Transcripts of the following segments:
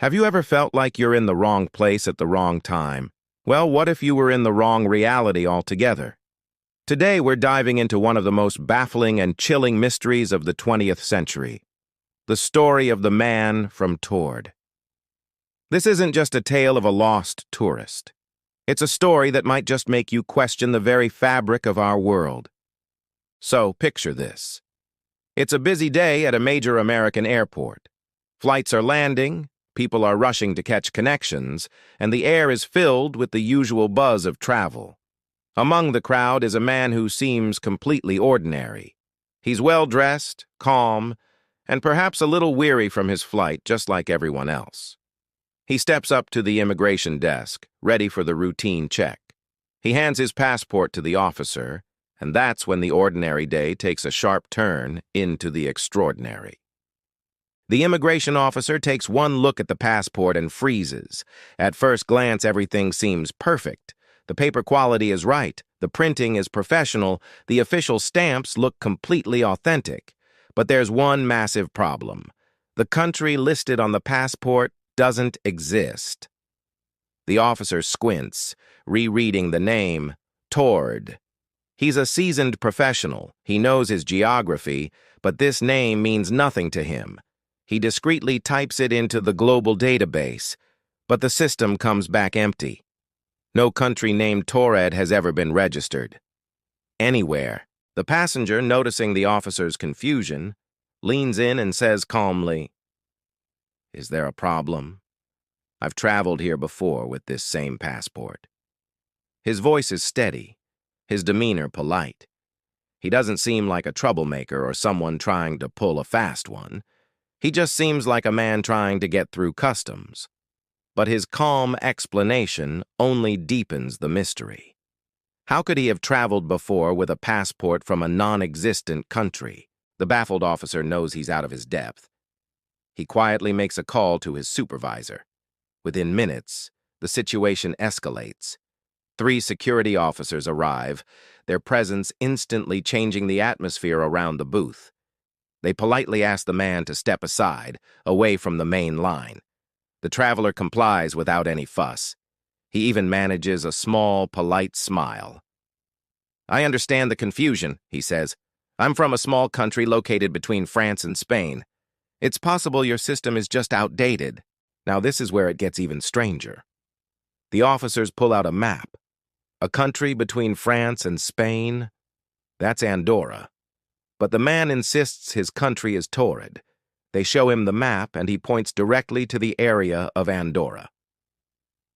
Have you ever felt like you're in the wrong place at the wrong time? Well, what if you were in the wrong reality altogether? Today, we're diving into one of the most baffling and chilling mysteries of the 20th century, the story of the man from Tord. This isn't just a tale of a lost tourist. It's a story that might just make you question the very fabric of our world. So, picture this. It's a busy day at a major American airport. Flights are landing, people are rushing to catch connections, and the air is filled with the usual buzz of travel. Among the crowd is a man who seems completely ordinary. He's well-dressed, calm, and perhaps a little weary from his flight, just like everyone else. He steps up to the immigration desk, ready for the routine check. He hands his passport to the officer, and that's when the ordinary day takes a sharp turn into the extraordinary. The immigration officer takes one look at the passport and freezes. At first glance, everything seems perfect. The paper quality is right, the printing is professional, the official stamps look completely authentic. But there's one massive problem. The country listed on the passport doesn't exist. The officer squints, rereading the name, Tord. He's a seasoned professional. He knows his geography, but this name means nothing to him. He discreetly types it into the global database, but the system comes back empty. No country named Tord has ever been registered. Anywhere. The passenger, noticing the officer's confusion, leans in and says calmly, "Is there a problem? I've traveled here before with this same passport." His voice is steady, his demeanor polite. He doesn't seem like a troublemaker or someone trying to pull a fast one. He just seems like a man trying to get through customs. But his calm explanation only deepens the mystery. How could he have traveled before with a passport from a non-existent country? The baffled officer knows he's out of his depth. He quietly makes a call to his supervisor. Within minutes, the situation escalates. 3 security officers arrive, their presence instantly changing the atmosphere around the booth. They politely ask the man to step aside, away from the main line. The traveler complies without any fuss. He even manages a small, polite smile. "I understand the confusion," he says. "I'm from a small country located between France and Spain. It's possible your system is just outdated." Now this is where it gets even stranger. The officers pull out a map. A country between France and Spain? That's Andorra. But the man insists his country is Tord. They show him the map, and he points directly to the area of Andorra.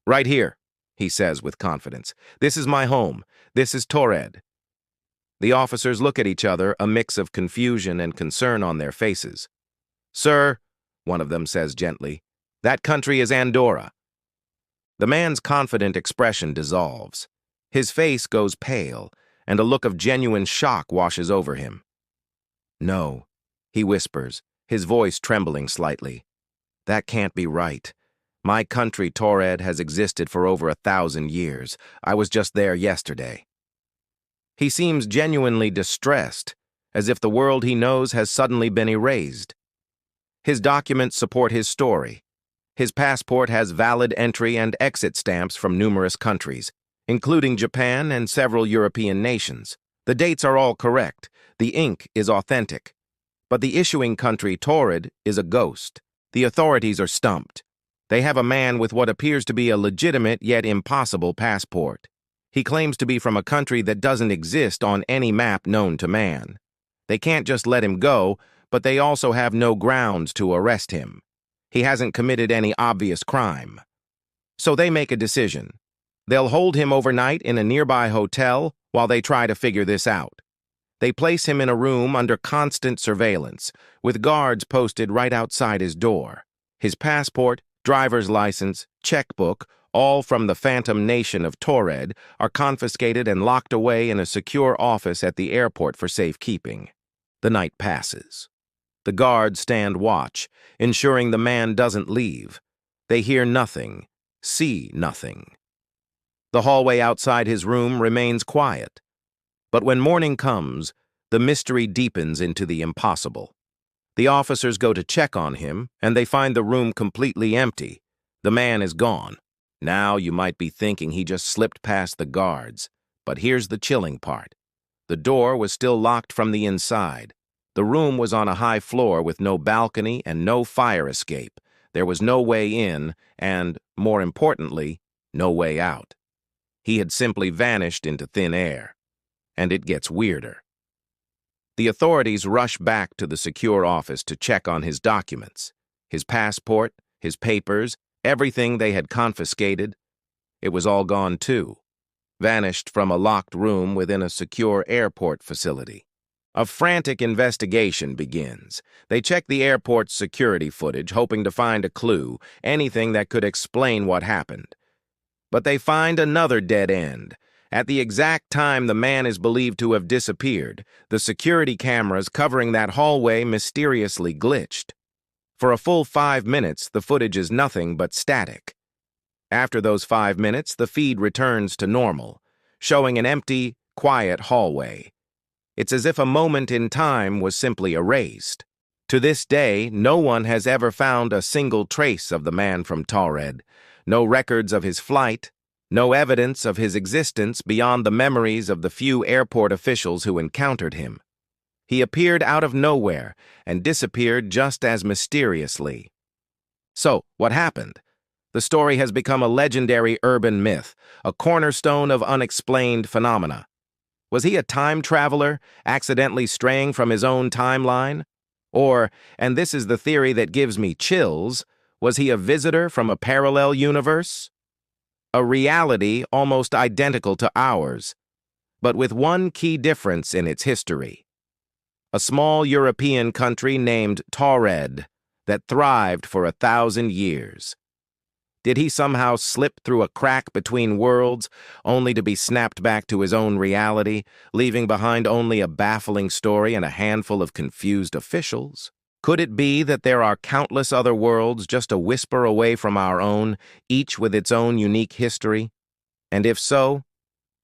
"Right here," he says with confidence. "This is my home. This is Tord." The officers look at each other, a mix of confusion and concern on their faces. "Sir," one of them says gently, "that country is Andorra." The man's confident expression dissolves. His face goes pale, and a look of genuine shock washes over him. "No," he whispers, his voice trembling slightly. "That can't be right. My country, Tord, has existed for over 1,000 years. I was just there yesterday." He seems genuinely distressed, as if the world he knows has suddenly been erased. His documents support his story. His passport has valid entry and exit stamps from numerous countries, including Japan and several European nations. The dates are all correct. The ink is authentic. But the issuing country, Tord, is a ghost. The authorities are stumped. They have a man with what appears to be a legitimate yet impossible passport. He claims to be from a country that doesn't exist on any map known to man. They can't just let him go, but they also have no grounds to arrest him. He hasn't committed any obvious crime. So they make a decision. They'll hold him overnight in a nearby hotel while they try to figure this out. They place him in a room under constant surveillance, with guards posted right outside his door. His passport, driver's license, checkbook, all from the phantom nation of Tord, are confiscated and locked away in a secure office at the airport for safekeeping. The night passes. The guards stand watch, ensuring the man doesn't leave. They hear nothing, see nothing. The hallway outside his room remains quiet. But when morning comes, the mystery deepens into the impossible. The officers go to check on him, and they find the room completely empty. The man is gone. Now you might be thinking he just slipped past the guards. But here's the chilling part. The door was still locked from the inside. The room was on a high floor with no balcony and no fire escape. There was no way in and, more importantly, no way out. He had simply vanished into thin air. And it gets weirder. The authorities rush back to the secure office to check on his documents, his passport, his papers, everything they had confiscated. It was all gone too, vanished from a locked room within a secure airport facility. A frantic investigation begins. They check the airport's security footage, hoping to find a clue, anything that could explain what happened. But they find another dead end. At the exact time the man is believed to have disappeared, the security cameras covering that hallway mysteriously glitched. For a full 5 minutes, the footage is nothing but static. After those 5 minutes, the feed returns to normal, showing an empty, quiet hallway. It's as if a moment in time was simply erased. To this day, no one has ever found a single trace of the man from Taured, no records of his flight, no evidence of his existence beyond the memories of the few airport officials who encountered him. He appeared out of nowhere and disappeared just as mysteriously. So, what happened? The story has become a legendary urban myth, a cornerstone of unexplained phenomena. Was he a time traveler, accidentally straying from his own timeline? Or, and this is the theory that gives me chills, was he a visitor from a parallel universe? A reality almost identical to ours, but with one key difference in its history. A small European country named Taured that thrived for 1,000 years. Did he somehow slip through a crack between worlds, only to be snapped back to his own reality, leaving behind only a baffling story and a handful of confused officials? Could it be that there are countless other worlds just a whisper away from our own, each with its own unique history? And if so,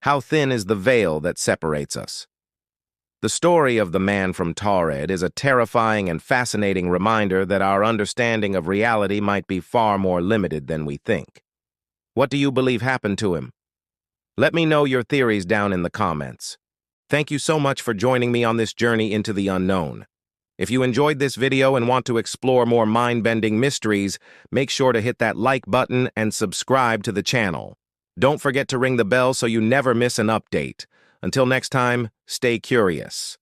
how thin is the veil that separates us? The story of the man from Taured is a terrifying and fascinating reminder that our understanding of reality might be far more limited than we think. What do you believe happened to him? Let me know your theories down in the comments. Thank you so much for joining me on this journey into the unknown. If you enjoyed this video and want to explore more mind-bending mysteries, make sure to hit that like button and subscribe to the channel. Don't forget to ring the bell so you never miss an update. Until next time, stay curious.